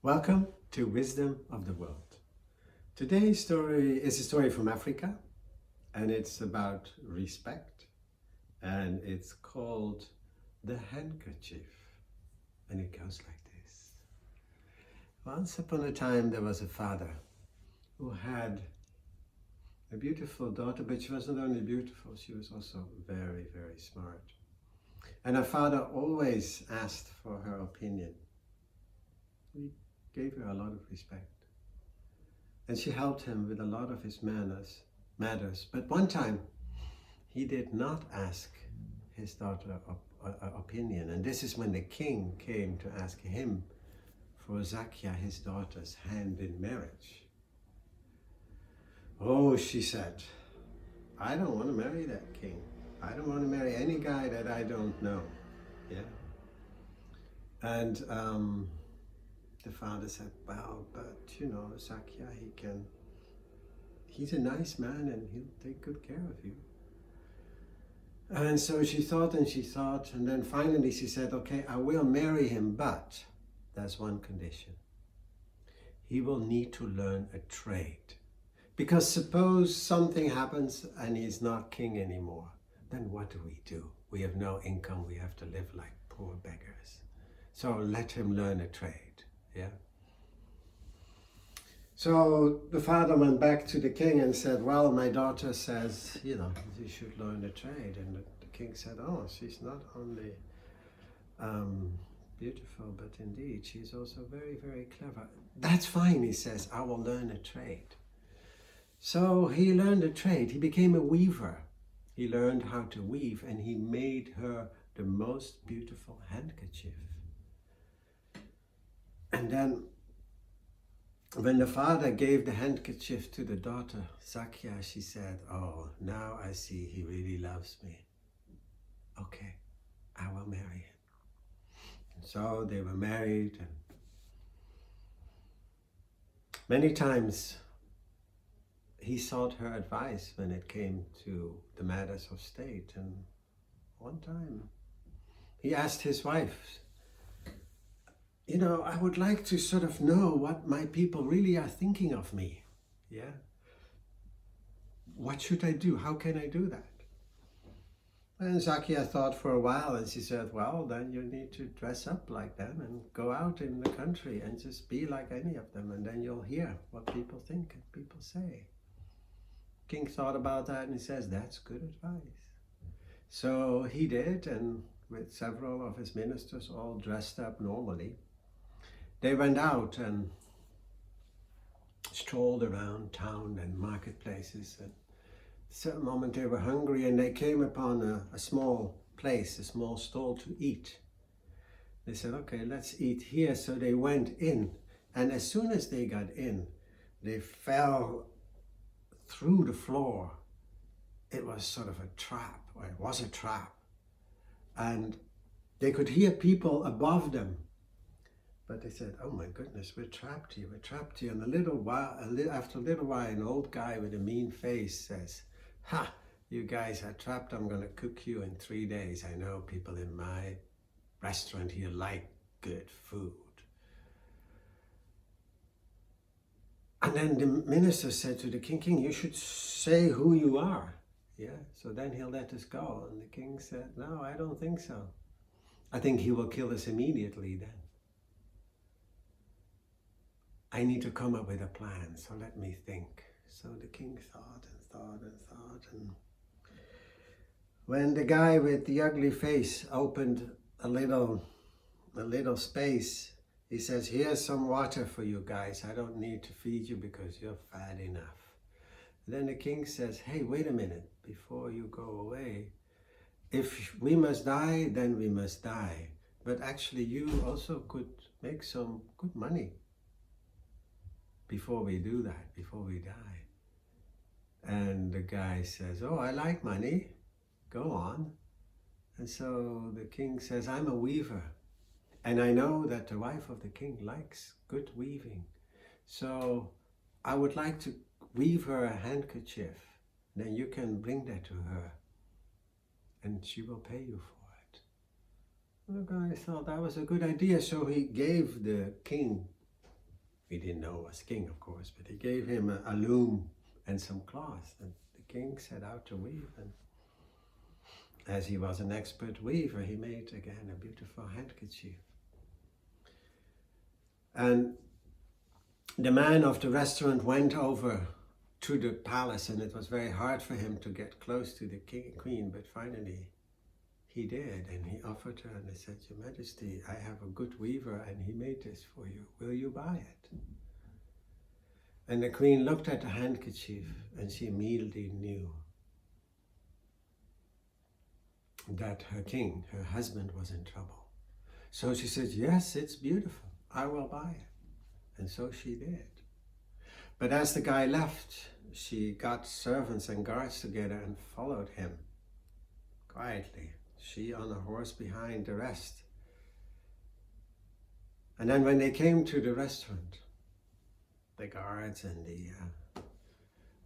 Welcome to Wisdom of the World. Today's story is a story from Africa, and it's about respect, and it's called The Handkerchief, and it goes like this. Once upon a time there was a father who had a beautiful daughter, but she wasn't only beautiful, she was also very, very smart. And her father always asked for her opinion. He gave her a lot of respect. And she helped him with a lot of his matters. But one time, he did not ask his daughter opinion. And this is when the king came to ask him for Zakia, his daughter's hand in marriage. Oh, she said, I don't want to marry that king. I don't want to marry any guy that I don't know. Yeah. And the father said, well, but you know, Zakia, he's a nice man and he'll take good care of you. And so she thought, and then finally she said, okay, I will marry him, but there's one condition. He will need to learn a trade. Because suppose something happens and he's not king anymore, then what do? We have no income, we have to live like poor beggars. So let him learn a trade, yeah? So the father went back to the king and said, well, my daughter says, you should learn a trade. And the king said, oh, she's not only beautiful, but indeed, she's also very, very clever. That's fine, he says, I will learn a trade. So he learned a trade. He became a weaver. He learned how to weave, and he made her the most beautiful handkerchief. And then when the father gave the handkerchief to the daughter, Zakia, she said, oh, now I see he really loves me. Okay, I will marry him. And so they were married, and many times he sought her advice when it came to the matters of state. And one time he asked his wife, I would like to sort of know what my people really are thinking of me. Yeah. What should I do? How can I do that? And Zakia thought for a while, and she said, well, then you need to dress up like them and go out in the country and just be like any of them, and then you'll hear what people think and people say. King thought about that and he says, that's good advice. So he did, and with several of his ministers all dressed up normally, they went out and strolled around town and marketplaces. And at a certain moment they were hungry and they came upon a small place, a small stall to eat. They said, okay, let's eat here. So they went in, and as soon as they got in, they fell through the floor. It was sort of a trap, or it was a trap. And they could hear people above them. But they said, oh my goodness, we're trapped here. And after a little while, an old guy with a mean face says, ha, you guys are trapped. I'm going to cook you in 3 days. I know people in my restaurant here like good food. And then the minister said to the king, you should say who you are. Yeah, so then he'll let us go. And the king said, no, I don't think so. I think he will kill us immediately then. I need to come up with a plan, so let me think. So the king thought. And when the guy with the ugly face opened a little space, he says, here's some water for you guys. I don't need to feed you because you're fat enough. And then the king says, hey, wait a minute, before you go away. If we must die, then we must die. But actually you also could make some good money before we do that, before we die. And the guy says, oh, I like money. Go on. And so the king says, I'm a weaver. And I know that the wife of the king likes good weaving. So I would like to weave her a handkerchief. Then you can bring that to her and she will pay you for it. The guy thought that was a good idea. So he gave the king We didn't know was king, of course, but he gave him a loom and some cloth, and the king set out to weave, and as he was an expert weaver, he made again a beautiful handkerchief. And the man of the restaurant went over to the palace, and it was very hard for him to get close to the queen, but finally he did, and he offered her, and he said, "Your Majesty, I have a good weaver, and he made this for you. Will you buy it?" And the queen looked at the handkerchief, and she immediately knew that her king, her husband, was in trouble. So she said, "Yes, it's beautiful. I will buy it." And so she did. But as the guy left, she got servants and guards together and followed him quietly. She on a horse behind the rest. And then when they came to the restaurant, the guards and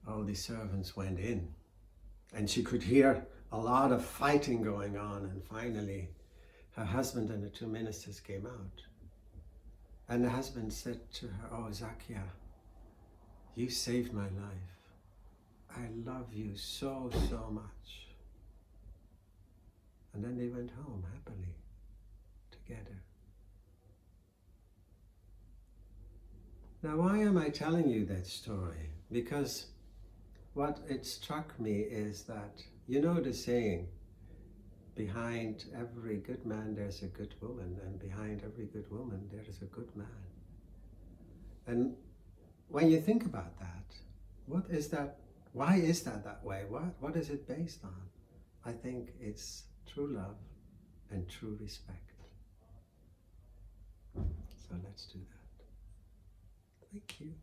all the servants went in. And she could hear a lot of fighting going on. And finally, her husband and the two ministers came out. And the husband said to her, "Oh, Zakia, you saved my life. I love you so, so much." And then they went home happily together. Now, why am I telling you that story? Because what it struck me is that, you know the saying, behind every good man there's a good woman, and behind every good woman there is a good man. And when you think about that, what is that? Why is that way? What is it based on? I think it's true love and true respect. So let's do that. Thank you.